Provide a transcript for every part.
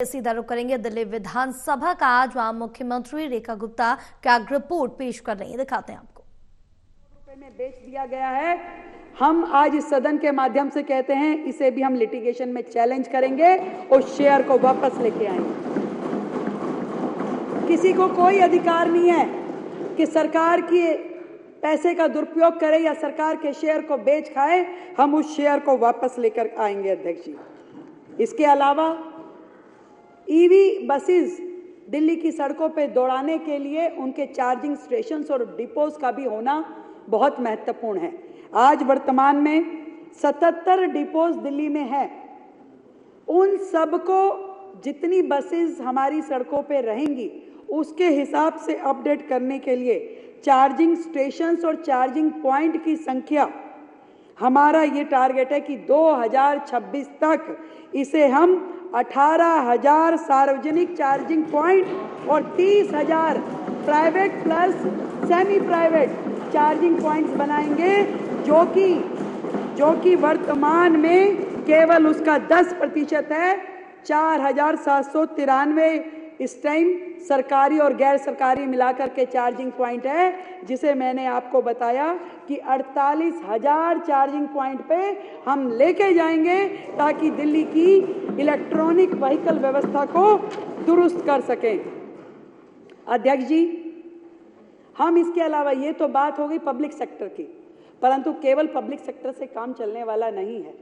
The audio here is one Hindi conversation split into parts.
सीधा रुख करेंगे दिल्ली विधानसभा का। आज वहां मुख्यमंत्री रेखा गुप्ता क्या रिपोर्ट पेश कर रही है, दिखाते हैं आपको। में बेच दिया गया है। हम आज इस सदन के माध्यम से कहते हैं, इसे भी हम लिटिगेशन में चैलेंज करेंगे और शेयर को वापस लेके आएंगे। किसी को कोई अधिकार नहीं है कि सरकार की पैसे का दुरुपयोग करे या सरकार के शेयर को बेच खाए। हम उस शेयर को वापस लेकर आएंगे अध्यक्ष जी। इसके अलावा ईवी बसेस दिल्ली की सड़कों पर दौड़ाने के लिए उनके चार्जिंग स्टेशंस और डिपोज का भी होना बहुत महत्वपूर्ण है। आज वर्तमान में 77 डिपोज दिल्ली में है। उन सबको जितनी बसेस हमारी सड़कों पे रहेंगी उसके हिसाब से अपडेट करने के लिए चार्जिंग स्टेशंस और चार्जिंग पॉइंट की संख्या, हमारा ये टारगेट है कि 2026 तक इसे हम 18,000 सार्वजनिक चार्जिंग पॉइंट और 30,000 private plus semi private charging points बनाएंगे, जो कि वर्तमान में केवल उसका 10% है। 4,793 इस टाइम सरकारी और गैर सरकारी मिलाकर के चार्जिंग पॉइंट है, जिसे मैंने आपको बताया कि 48,000 चार्जिंग पॉइंट पे हम लेके जाएंगे ताकि दिल्ली की इलेक्ट्रॉनिक व्हीकल व्यवस्था को दुरुस्त कर सकें। अध्यक्ष जी, हम इसके अलावा, ये तो बात हो गई पब्लिक सेक्टर की, परंतु केवल पब्लिक सेक्टर से काम चलने वाला नहीं है।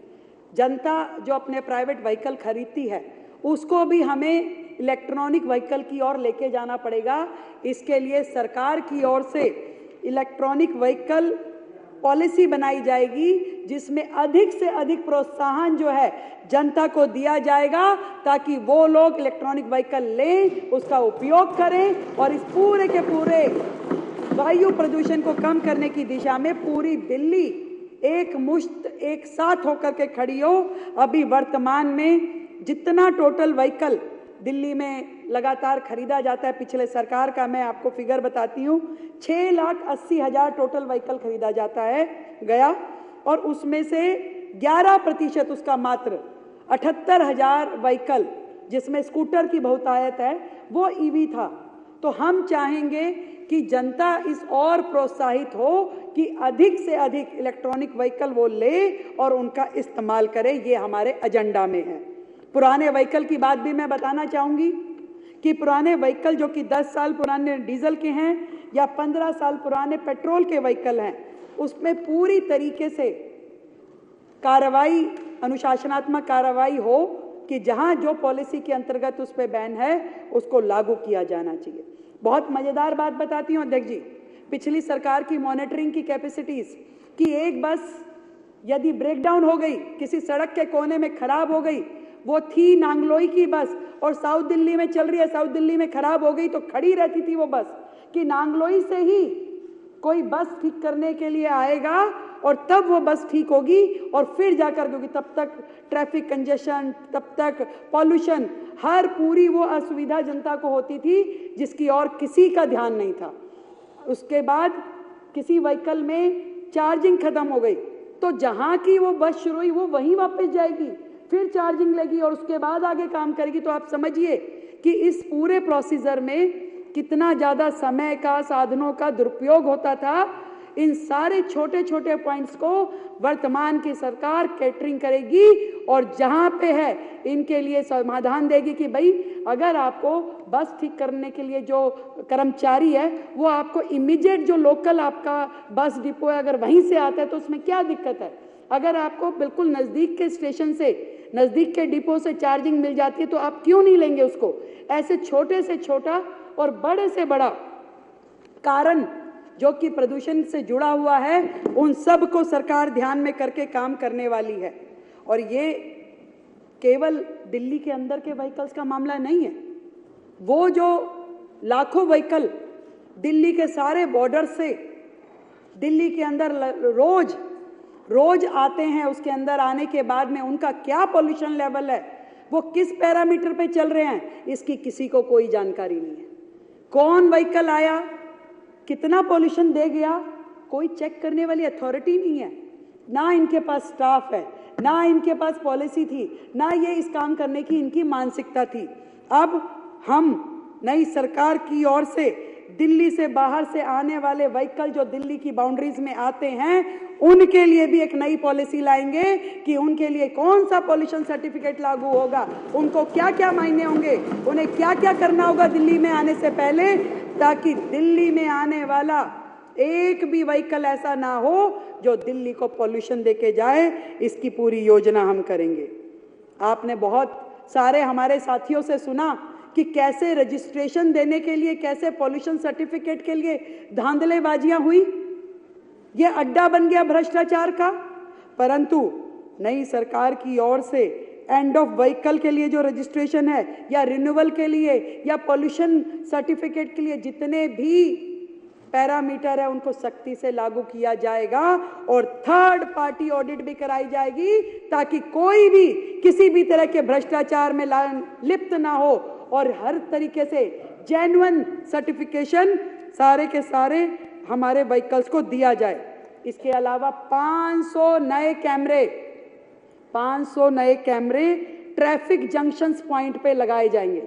जनता जो अपने प्राइवेट व्हीकल खरीदती है उसको भी हमें इलेक्ट्रॉनिक व्हीकल की ओर लेके जाना पड़ेगा। इसके लिए सरकार की ओर से इलेक्ट्रॉनिक व्हीकल पॉलिसी बनाई जाएगी, जिसमें अधिक से अधिक प्रोत्साहन जो है जनता को दिया जाएगा ताकि वो लोग इलेक्ट्रॉनिक व्हीकल लें, उसका उपयोग करें और इस पूरे के पूरे वायु प्रदूषण को कम करने की दिशा में पूरी दिल्ली एक मुश्त एक साथ होकर के खड़ी हो। अभी वर्तमान में जितना टोटल व्हीकल दिल्ली में लगातार खरीदा जाता है, पिछले सरकार का मैं आपको फिगर बताती हूँ, 6,80,000 टोटल व्हीकल खरीदा जाता है गया, और उसमें से 11% उसका मात्र 78,000 व्हीकल, जिसमें स्कूटर की बहुतायत है, वो ईवी था। तो हम चाहेंगे कि जनता इस और प्रोत्साहित हो कि अधिक से अधिक इलेक्ट्रॉनिक व्हीकल वो ले और उनका इस्तेमाल करे। ये हमारे एजेंडा में है। पुराने व्हीकल की बात भी मैं बताना चाहूंगी कि पुराने व्हीकल जो कि 10 साल पुराने डीजल के हैं या 15 साल पुराने पेट्रोल के व्हीकल हैं, उसमें पूरी तरीके से कार्रवाई, अनुशासनात्मक कार्रवाई हो कि जहां जो पॉलिसी के अंतर्गत उस पर बैन है उसको लागू किया जाना चाहिए। बहुत मजेदार बात बताती हूँ अध्यक्ष जी, पिछली सरकार की मॉनिटरिंग की कैपेसिटीज कि एक बस यदि ब्रेकडाउन हो गई, किसी सड़क के कोने में खराब हो गई, वो थी नांगलोई की बस और साउथ दिल्ली में चल रही है, साउथ दिल्ली में खराब हो गई तो खड़ी रहती थी वो बस कि नांगलोई से ही कोई बस ठीक करने के लिए आएगा और तब वो बस ठीक होगी और फिर जाकर, क्योंकि तब तक ट्रैफिक कंजेशन, तब तक पॉल्यूशन, हर पूरी वो असुविधा जनता को होती थी जिसकी और किसी का ध्यान नहीं था। उसके बाद किसी व्हीकल में चार्जिंग खत्म हो गई तो जहां की वो बस शुरू हुई वो वहीं वापस जाएगी, फिर चार्जिंग लेगी और उसके बाद आगे काम करेगी। तो आप समझिए कि इस पूरे प्रोसीजर में कितना ज़्यादा समय का, साधनों का दुरुपयोग होता था। इन सारे छोटे छोटे पॉइंट्स को वर्तमान की सरकार कैटरिंग करेगी और जहां पे है इनके लिए समाधान देगी कि भाई अगर आपको बस ठीक करने के लिए जो कर्मचारी है वो आपको इमीडिएट जो लोकल आपका बस डिपो है अगर वहीं से आता है तो उसमें क्या दिक्कत है। अगर आपको बिल्कुल नज़दीक के स्टेशन से, नज़दीक के डिपो से चार्जिंग मिल जाती है तो आप क्यों नहीं लेंगे उसको। ऐसे छोटे से छोटा और बड़े से बड़ा कारण जो कि प्रदूषण से जुड़ा हुआ है, उन सब को सरकार ध्यान में करके काम करने वाली है। और ये केवल दिल्ली के अंदर के व्हीकल्स का मामला नहीं है। वो जो लाखों व्हीकल दिल्ली के सारे बॉर्डर से दिल्ली के अंदर रोज आते हैं, उसके अंदर आने के बाद में उनका क्या पॉल्यूशन लेवल है, वो किस पैरामीटर पे चल रहे हैं, इसकी किसी को कोई जानकारी नहीं है। कौन व्हीकल आया, कितना पॉल्यूशन दे गया, कोई चेक करने वाली अथॉरिटी नहीं है। ना इनके पास स्टाफ है, ना इनके पास पॉलिसी थी, ना ये इस काम करने की इनकी मानसिकता थी। अब हम नई सरकार की ओर से दिल्ली से बाहर से आने वाले व्हीकल जो दिल्ली की बाउंड्रीज में आते हैं उनके लिए भी एक नई पॉलिसी लाएंगे कि उनके लिए कौन सा पॉल्यूशन सर्टिफिकेट लागू होगा, उनको क्या क्या मायने होंगे, उन्हें क्या क्या करना होगा दिल्ली में आने से पहले, ताकि दिल्ली में आने वाला एक भी व्हीकल ऐसा ना हो जो दिल्ली को पॉल्यूशन देके जाए। इसकी पूरी योजना हम करेंगे। आपने बहुत सारे हमारे साथियों से सुना कि कैसे रजिस्ट्रेशन देने के लिए, कैसे पॉल्यूशन सर्टिफिकेट के लिए धांधलेबाजियां हुई। ये अड्डा बन गया भ्रष्टाचार का। परंतु नई सरकार की ओर से एंड ऑफ व्हीकल के लिए जो रजिस्ट्रेशन है या रिन्यूअल के लिए या पॉल्यूशन सर्टिफिकेट के लिए जितने भी पैरामीटर है उनको सख्ती से लागू किया जाएगा और थर्ड पार्टी ऑडिट भी कराई जाएगी ताकि कोई भी किसी भी तरह के भ्रष्टाचार में लिप्त ना हो और हर तरीके से जेन्युइन सर्टिफिकेशन सारे के सारे हमारे व्हीकल्स को दिया जाए। इसके अलावा 500 नए कैमरे ट्रैफिक जंक्शंस पॉइंट पे लगाए जाएंगे,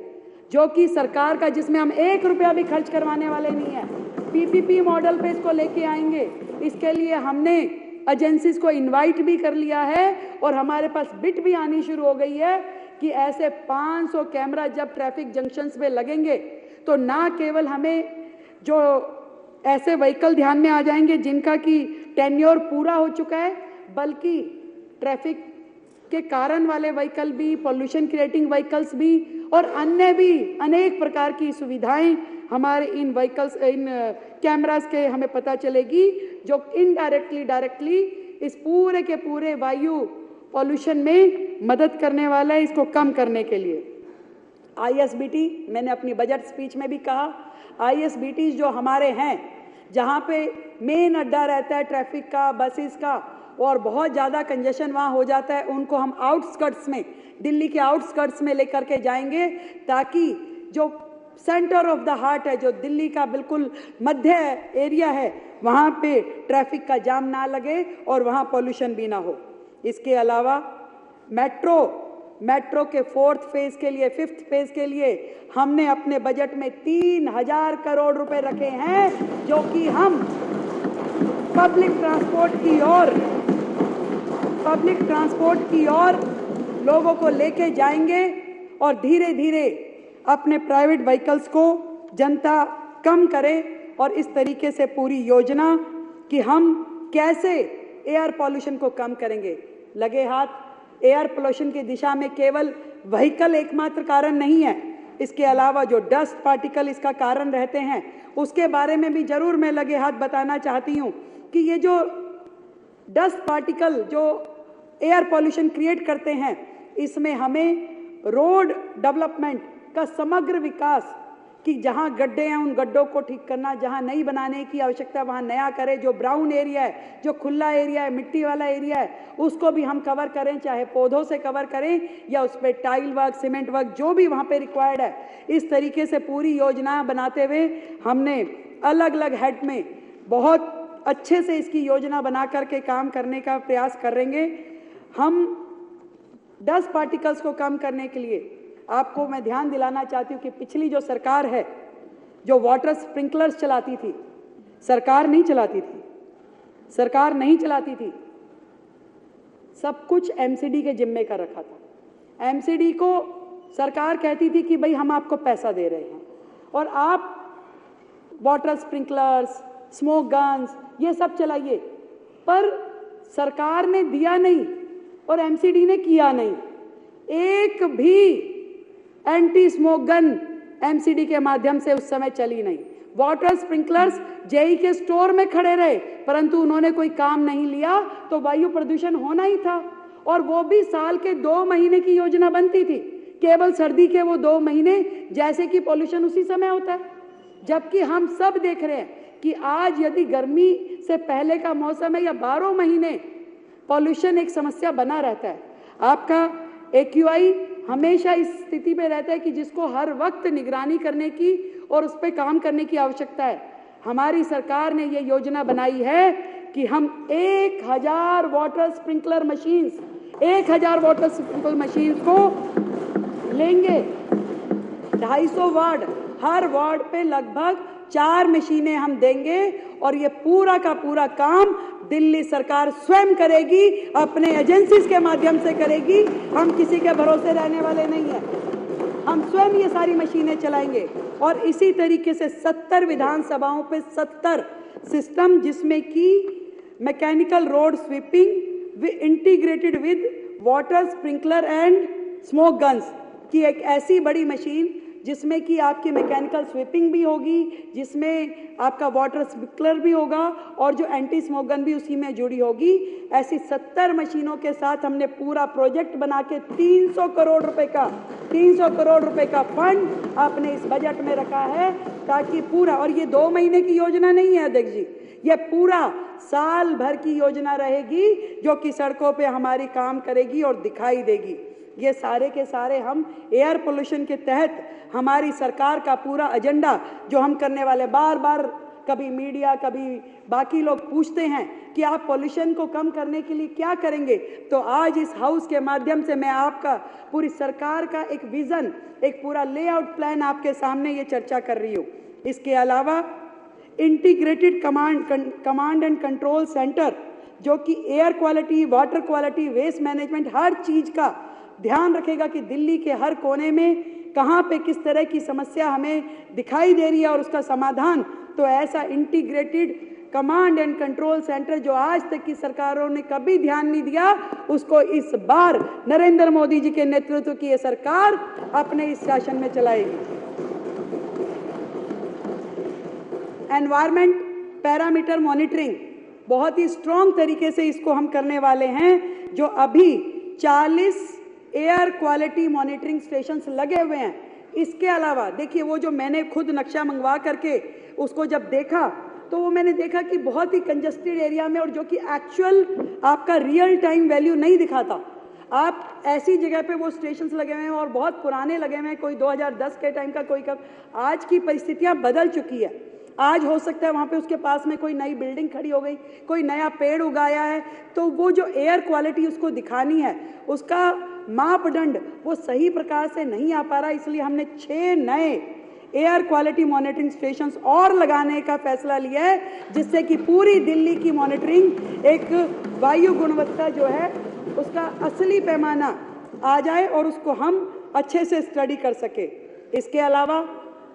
जो कि सरकार का, जिसमें हम 1 रुपया भी खर्च करवाने वाले नहीं है। पीपीपी मॉडल पे इसको लेके आएंगे। इसके लिए हमने एजेंसीज को इनवाइट भी कर लिया है और हमारे पास बिट भी आनी शुरू हो गई है कि ऐसे 500 कैमरा जब ट्रैफिक जंक्शंस पे लगेंगे तो ना केवल हमें जो ऐसे व्हीकल ध्यान में आ जाएंगे जिनका कि टेन्योर पूरा हो चुका है, बल्कि ट्रैफिक के कारण वाले व्हीकल भी, पॉल्यूशन क्रिएटिंग व्हीकल्स भी और अन्य भी अनेक प्रकार की सुविधाएं हमारे इन व्हीकल्स, इन कैमरास के हमें पता चलेगी, जो इनडायरेक्टली डायरेक्टली इस पूरे के पूरे वायु पॉल्यूशन में मदद करने वाला है, इसको कम करने के लिए। ISBT, मैंने अपनी बजट स्पीच में भी कहा, ISBT जो हमारे हैं, जहाँ पे मेन अड्डा रहता है ट्रैफिक का, बसेस का, और बहुत ज़्यादा कंजेशन वहाँ हो जाता है, उनको हम आउटस्कर्ट्स में, दिल्ली के आउटस्कर्ट्स में लेकर के जाएंगे ताकि जो सेंटर ऑफ द हार्ट है, जो दिल्ली का बिल्कुल मध्य एरिया है, वहाँ पे ट्रैफिक का जाम ना लगे और वहाँ पॉल्यूशन भी ना हो। इसके अलावा मेट्रो के 4th फेज के लिए, 5th फेज के लिए हमने अपने बजट में 3000 करोड़ रुपए रखे हैं, जो कि हम पब्लिक ट्रांसपोर्ट की ओर लोगों को लेके जाएंगे और धीरे धीरे अपने प्राइवेट व्हीकल्स को जनता कम करे। और इस तरीके से पूरी योजना कि हम कैसे एयर पॉल्यूशन को कम करेंगे। लगे हाथ एयर पॉल्यूशन की दिशा में केवल व्हीकल एकमात्र कारण नहीं है, इसके अलावा जो डस्ट पार्टिकल इसका कारण रहते हैं उसके बारे में भी जरूर मैं लगे हाथ बताना चाहती हूँ कि ये जो डस्ट पार्टिकल जो एयर पॉल्यूशन क्रिएट करते हैं, इसमें हमें रोड डेवलपमेंट का समग्र विकास, कि जहाँ गड्ढे हैं उन गड्ढों को ठीक करना, जहाँ नहीं बनाने की आवश्यकता वहाँ नया करें, जो ब्राउन एरिया है, जो खुला एरिया है, मिट्टी वाला एरिया है, उसको भी हम कवर करें, चाहे पौधों से कवर करें या उस पर टाइल वर्क, सीमेंट वर्क, जो भी वहाँ पे रिक्वायर्ड है। इस तरीके से पूरी योजना बनाते हुए हमने अलग अलग हेड में बहुत अच्छे से इसकी योजना बना करके काम करने का प्रयास करेंगे। हम डस्ट पार्टिकल्स को कम करने के लिए आपको मैं ध्यान दिलाना चाहती हूँ कि पिछली जो सरकार है, जो वाटर स्प्रिंकलर्स चलाती थी, सरकार नहीं चलाती थी, सब कुछ एमसीडी के जिम्मे का रखा था। एमसीडी को सरकार कहती थी कि भाई हम आपको पैसा दे रहे हैं और आप वाटर स्प्रिंकलर्स, स्मोक गन्स, ये सब चलाइए, पर सरकार ने दिया नहीं और एमसीडी ने किया नहीं। एक भी एंटी स्मोक गन एमसीडी के माध्यम से उस समय चली नहीं। वाटर स्प्रिंकलर्स जेई के स्टोर में खड़े रहे, परंतु उन्होंने कोई काम नहीं लिया, तो वायु प्रदूषण होना ही था। और वो भी साल के 2 महीने की योजना बनती थी, केवल सर्दी के वो 2 महीने, जैसे कि पॉल्यूशन उसी समय होता है। जबकि हम सब देख रहे हैं कि आज यदि गर्मी से पहले का मौसम है या 12 महीने पॉल्यूशन एक समस्या बना रहता है। आपका AQI हमेशा इस स्थिति में रहता है कि जिसको हर वक्त निगरानी करने की और उस पर काम करने की आवश्यकता है। हमारी सरकार ने ये योजना बनाई है कि हम 1000 वाटर स्प्रिंकलर मशीन्स को लेंगे 250 वार्ड, हर वार्ड पे लगभग 4 मशीनें हम देंगे और ये पूरा का पूरा काम दिल्ली सरकार स्वयं करेगी, अपने एजेंसीज के माध्यम से करेगी। हम किसी के भरोसे रहने वाले नहीं हैं, हम स्वयं ये सारी मशीनें चलाएंगे। और इसी तरीके से 70 विधानसभाओं पे 70 सिस्टम, जिसमें कि mechanical road sweeping integrated with water sprinkler and smoke guns की एक ऐसी बड़ी मशीन जिसमें कि आपकी मैकेनिकल स्वीपिंग भी होगी, जिसमें आपका वाटर स्प्रिंकलर भी होगा और जो एंटी स्मोक गन भी उसी में जुड़ी होगी। ऐसी 70 मशीनों के साथ हमने पूरा प्रोजेक्ट बना के 300 करोड़ रुपए का फंड आपने इस बजट में रखा है, ताकि पूरा, और ये 2 महीने की योजना नहीं है अध्यक्ष जी, ये पूरा साल भर की योजना रहेगी जो कि सड़कों पे हमारी काम करेगी और दिखाई देगी। ये सारे के सारे हम एयर पोल्यूशन के तहत हमारी सरकार का पूरा एजेंडा जो हम करने वाले, बार बार कभी मीडिया कभी बाकी लोग पूछते हैं कि आप पोल्यूशन को कम करने के लिए क्या करेंगे, तो आज इस हाउस के माध्यम से मैं आपका पूरी सरकार का एक विजन, एक पूरा लेआउट प्लान आपके सामने ये चर्चा कर रही हूँ। इसके अलावा integrated command and control centre, जो कि air quality, water quality, waste management, हर चीज का ध्यान रखेगा कि दिल्ली के हर कोने में कहाँ पे किस तरह की समस्या हमें दिखाई दे रही है और उसका समाधान। तो ऐसा integrated command and control centre जो आज तक की सरकारों ने कभी ध्यान नहीं दिया, उसको इस बार नरेंद्र मोदी जी के नेतृत्व की ये सरकार अपने इस शासन में चलाएगी। एनवायरमेंट पैरामीटर मॉनिटरिंग, बहुत ही स्ट्रॉन्ग तरीके से इसको हम करने वाले हैं, जो अभी 40 एयर क्वालिटी मॉनिटरिंग स्टेशंस लगे हुए हैं। इसके अलावा देखिए, वो जो मैंने खुद नक्शा मंगवा करके उसको जब देखा तो वो मैंने देखा कि बहुत ही कंजस्टेड एरिया में, और जो कि एक्चुअल आपका रियल टाइम वैल्यू नहीं दिखाता, आप ऐसी जगह पे वो स्टेशंस लगे हुए हैं और बहुत पुराने लगे हुए हैं, कोई 2010 के टाइम का, कोई कब। आज की परिस्थितियां बदल चुकी है। आज हो सकता है वहाँ पे उसके पास में कोई नई बिल्डिंग खड़ी हो गई, कोई नया पेड़ उगाया है, तो वो जो एयर क्वालिटी उसको दिखानी है, उसका मापदंड वो सही प्रकार से नहीं आ पा रहा। इसलिए हमने 6 नए एयर क्वालिटी मॉनिटरिंग स्टेशंस और लगाने का फैसला लिया है, जिससे कि पूरी दिल्ली की मॉनिटरिंग, एक वायु गुणवत्ता जो है उसका असली पैमाना आ जाए और उसको हम अच्छे से स्टडी कर सके। इसके अलावा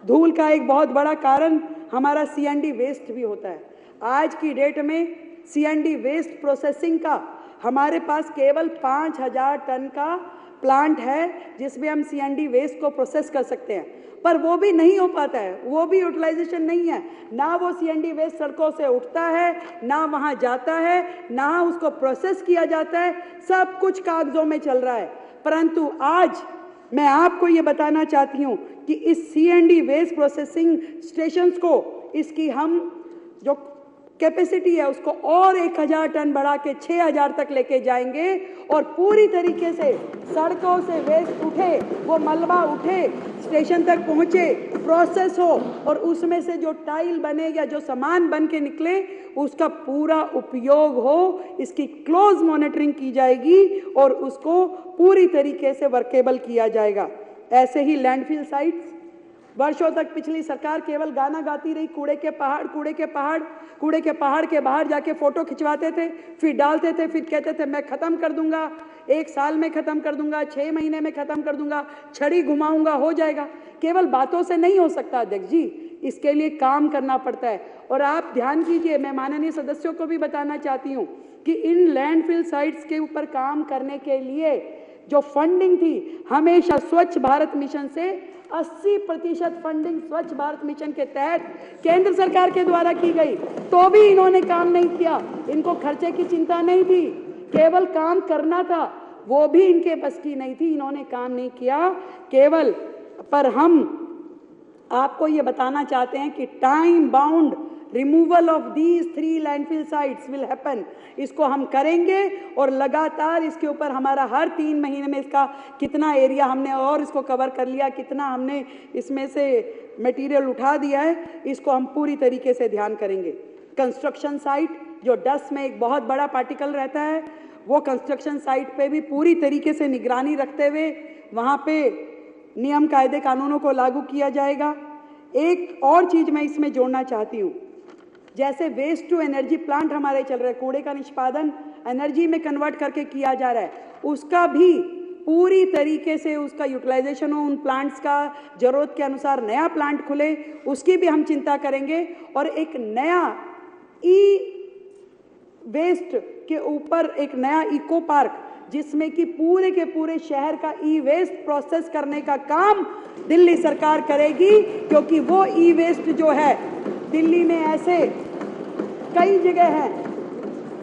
धूल का एक बहुत बड़ा कारण हमारा सीएनडी वेस्ट भी होता है। आज की डेट में सीएनडी वेस्ट प्रोसेसिंग का हमारे पास केवल 5000 टन का प्लांट है, जिसमें हम सीएनडी वेस्ट को प्रोसेस कर सकते हैं, पर वो भी नहीं हो पाता है, वो भी यूटिलाइजेशन नहीं है। ना वो सीएनडी वेस्ट सड़कों से उठता है, ना वहाँ जाता है, ना उसको प्रोसेस किया जाता है, सब कुछ कागजों में चल रहा है। परंतु आज मैं आपको ये बताना चाहती हूँ कि इस सीएनडी वेस्ट प्रोसेसिंग स्टेशंस को, इसकी हम जो कैपेसिटी है उसको और 1000 टन बढ़ा के 6000 तक लेके जाएंगे, और पूरी तरीके से सड़कों से वेस्ट उठे, वो मलबा उठे, स्टेशन तक पहुंचे, प्रोसेस हो, और उसमें से जो टाइल बने या जो सामान बन के निकले उसका पूरा उपयोग हो। इसकी क्लोज मॉनिटरिंग की जाएगी और उसको पूरी तरीके से वर्केबल किया जाएगा। ऐसे ही लैंडफिल साइट्स, वर्षों तक पिछली सरकार केवल गाना गाती रही, कूड़े के पहाड़, कूड़े के पहाड़, कूड़े के पहाड़ के बाहर जाके फोटो खिंचवाते थे, फिर डालते थे, फिर कहते थे मैं खत्म कर दूंगा, 1 साल में खत्म कर दूंगा, 6 महीने में खत्म कर दूंगा, छड़ी घुमाऊंगा, हो जाएगा। केवल बातों से नहीं हो सकता अध्यक्ष जी, इसके लिए काम करना पड़ता है। और आप ध्यान कीजिए, मैं माननीय सदस्यों को भी बताना चाहती हूँ कि इन लैंडफिल साइट्स के ऊपर काम करने के लिए जो फंडिंग थी, हमेशा स्वच्छ भारत मिशन से 80% फंडिंग स्वच्छ भारत मिशन के तहत केंद्र सरकार के द्वारा की गई, तो भी इन्होंने काम नहीं किया। इनको खर्चे की चिंता नहीं थी, केवल काम करना था, वो भी इनके बस की नहीं थी, इन्होंने काम नहीं किया केवल। पर हम आपको ये बताना चाहते हैं कि time bound removal of these 3 landfill sites will happen. इसको हम करेंगे और लगातार इसके ऊपर हमारा हर 3 महीने में इसका कितना एरिया हमने और इसको कवर कर लिया, कितना हमने इसमें से मटेरियल उठा दिया है, इसको हम पूरी तरीके से ध्यान करेंगे। कंस्ट्रक्शन साइट, जो डस्ट में एक बहुत बड़ा पार्टिकल रहता है, वो कंस्ट्रक्शन साइट पे भी पूरी तरीके से निगरानी रखते हुए वहाँ पे नियम कायदे कानूनों को लागू किया जाएगा। एक और चीज मैं इसमें जोड़ना चाहती हूँ, जैसे वेस्ट टू एनर्जी प्लांट हमारे चल रहे हैं, कूड़े का निष्पादन एनर्जी में कन्वर्ट करके किया जा रहा है, उसका भी पूरी तरीके से उसका यूटिलाइजेशन हो, उन प्लांट्स का जरूरत के अनुसार नया प्लांट खुले, उसकी भी हम चिंता करेंगे। और एक नया ई वेस्ट के ऊपर एक नया इको पार्क, जिसमें कि पूरे के पूरे शहर का ई वेस्ट प्रोसेस करने का काम दिल्ली सरकार करेगी, क्योंकि वो ई वेस्ट जो है दिल्ली में ऐसे कई जगह हैं,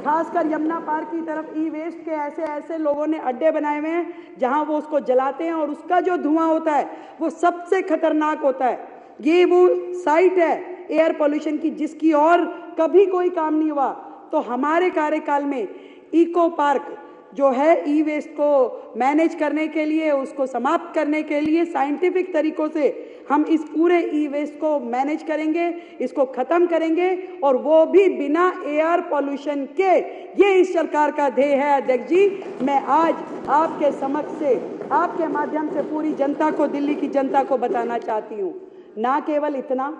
खासकर यमुना पार्क की तरफ ई वेस्ट के ऐसे ऐसे लोगों ने अड्डे बनाए हुए हैं जहां वो उसको जलाते हैं और उसका जो धुआं होता है वो सबसे खतरनाक होता है। ये वो साइट है एयर पोल्यूशन की जिसकी और कभी कोई काम नहीं हुआ। तो हमारे कार्यकाल में इको पार्क जो है ई वेस्ट को मैनेज करने के लिए, उसको समाप्त करने के लिए साइंटिफिक तरीकों से हम इस पूरे ई वेस्ट को मैनेज करेंगे, इसको खत्म करेंगे, और वो भी बिना एयर पोल्यूशन के। ये इस सरकार का ध्येय है। अध्यक्ष जी, मैं आज आपके समक्ष से, आपके माध्यम से पूरी जनता को, दिल्ली की जनता को बताना चाहती हूँ, ना केवल इतना,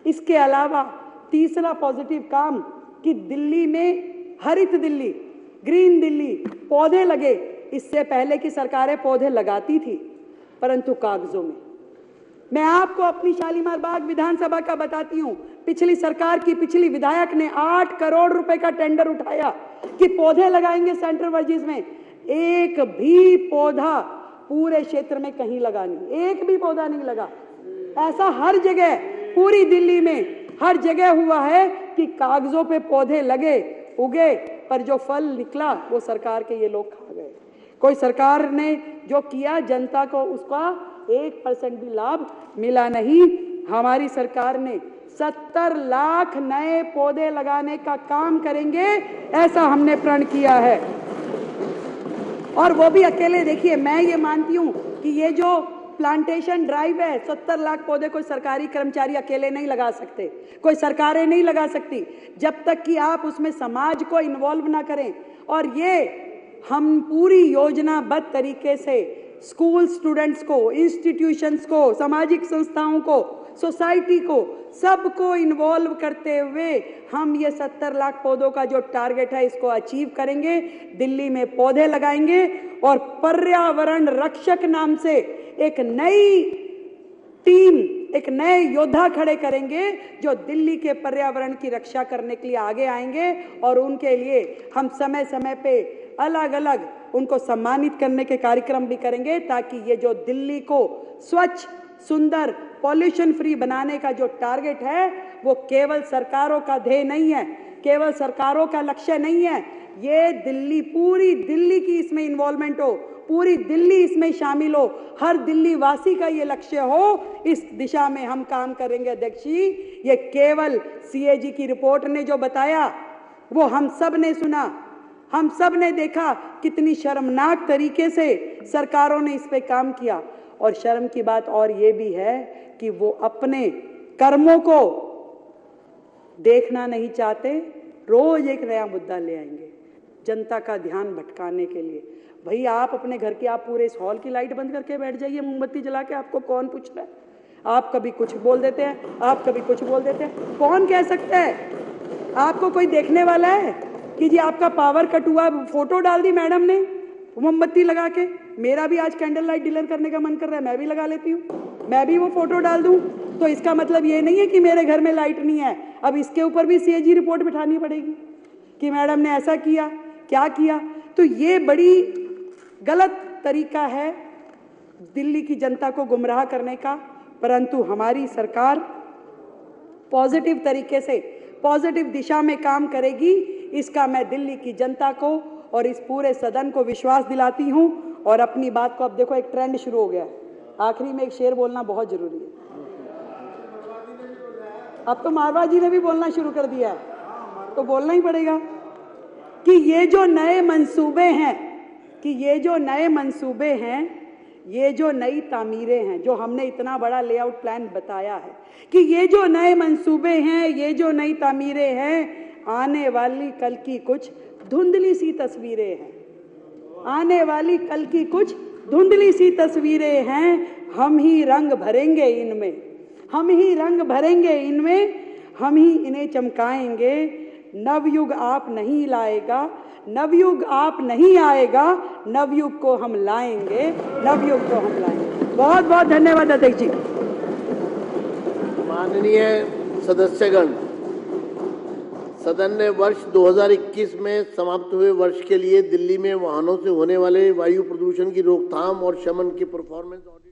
इसके अलावा तीसरा पॉजिटिव काम कि दिल्ली में हरित दिल्ली, ग्रीन दिल्ली, पौधे लगे। इससे पहले की सरकारें पौधे लगाती थी परंतु कागजों में। मैं आपको अपनी शालीमार बाग विधानसभा का बताती हूं, पिछली सरकार की पिछली विधायक ने 8 करोड़ रुपए का टेंडर उठाया कि पौधे लगाएंगे सेंट्रल वर्जिस में। एक भी पौधा पूरे क्षेत्र में कहीं लगा नहीं, एक भी पौधा नहीं लगा। ऐसा हर जगह पूरी दिल्ली में हर जगह हुआ है कि कागजों पे पौधे लगे, उगे, पर जो फल निकला वो सरकार के ये लोग खा गए। कोई सरकार ने जो किया जनता को उसका 1% भी लाभ मिला नहीं। हमारी सरकार ने 70 लाख नए पौधे लगाने का काम करेंगे, ऐसा हमने प्रण किया है। और वो भी अकेले, देखिए मैं ये मानती हूं कि ये जो प्लांटेशन ड्राइव है, 70 लाख पौधे कोई सरकारी कर्मचारी अकेले नहीं लगा सकते, कोई सरकारें नहीं लगा सकती, जब तक कि आप उसमें समाज को इन्वॉल्व ना करें। और ये हम पूरी योजनाबद्ध तरीके से स्कूल स्टूडेंट्स को, इंस्टीट्यूशंस को, सामाजिक संस्थाओं को, सोसाइटी को, सबको इन्वॉल्व करते हुए हम ये 70 लाख पौधों का जो टारगेट है इसको अचीव करेंगे। दिल्ली में पौधे लगाएंगे और पर्यावरण रक्षक नाम से एक नई टीम, एक नए योद्धा खड़े करेंगे जो दिल्ली के पर्यावरण की रक्षा करने के लिए आगे आएंगे। और उनके लिए हम समय समय पे अलग अलग उनको सम्मानित करने के कार्यक्रम भी करेंगे, ताकि ये जो दिल्ली को स्वच्छ, सुंदर, पॉल्यूशन फ्री बनाने का जो टारगेट है वो केवल सरकारों का ध्येय नहीं है, केवल सरकारों का लक्ष्य नहीं है। ये दिल्ली, पूरी दिल्ली की इसमें इन्वॉल्वमेंट हो, पूरी दिल्ली इसमें शामिल हो, हर दिल्ली वासी का ये लक्ष्य हो। इस दिशा में हम काम करेंगे। अध्यक्ष जी, ये केवल सीएजी की रिपोर्ट ने जो बताया वो हम सब ने सुना, हम सब ने देखा कितनी शर्मनाक तरीके से सरकारों ने इस पे काम किया। और शर्म की बात और ये भी है कि वो अपने कर्मों को देखना नहीं चाहते, रोज एक नया मुद्दा ले आएंगे जनता का ध्यान भटकाने के लिए। भाई आप अपने घर की, आप पूरे इस हॉल की लाइट बंद करके बैठ जाइए मोमबत्ती जला के, आपको कौन पूछ रहा है? आप कभी कुछ बोल देते हैं, आप कभी कुछ बोल देते हैं, कौन कह सकता है? आपको कोई देखने वाला है कि जी आपका पावर कट हुआ, फोटो डाल दी मैडम ने मोमबत्ती लगा के? मेरा भी आज कैंडल लाइट डिनर करने का मन कर रहा है, मैं भी लगा लेती हूँ, मैं भी वो फोटो डाल दूं। तो इसका मतलब ये नहीं है कि मेरे घर में लाइट नहीं है। अब इसके ऊपर भी सीएजी रिपोर्ट बिठानी पड़ेगी कि मैडम ने ऐसा किया, क्या किया। तो ये बड़ी गलत तरीका है दिल्ली की जनता को गुमराह करने का। परंतु हमारी सरकार पॉजिटिव तरीके से, पॉजिटिव दिशा में काम करेगी, इसका मैं दिल्ली की जनता को और इस पूरे सदन को विश्वास दिलाती हूं। और अपनी बात को, अब देखो एक ट्रेंड शुरू हो गया है, आखिरी में एक शेर बोलना बहुत जरूरी है। अब तो मारवाड़ जी ने भी बोलना शुरू कर दिया है, तो बोलना ही पड़ेगा कि ये जो नए मंसूबे हैं, कि ये जो नए मंसूबे हैं, ये जो नई तामीरें हैं, जो हमने इतना बड़ा लेआउट प्लान बताया है, कि ये जो नए मंसूबे हैं, ये जो नई तामीरें हैं, आने वाली कल की कुछ धुंधली सी तस्वीरें हैं, आने वाली कल की कुछ धुंधली सी तस्वीरें हैं। हम ही रंग भरेंगे इनमें, हम ही रंग भरेंगे इनमें, हम ही इन्हें चमकाएंगे। नवयुग आप नहीं लाएगा, नवयुग आप नहीं आएगा, नवयुग को हम लाएंगे, नवयुग को हम लाएंगे। बहुत बहुत धन्यवाद अध्यक्ष जी। माननीय सदस्यगण, सदन ने वर्ष 2021 में समाप्त हुए वर्ष के लिए दिल्ली में वाहनों से होने वाले वायु प्रदूषण की रोकथाम और शमन की परफॉर्मेंस ऑडिट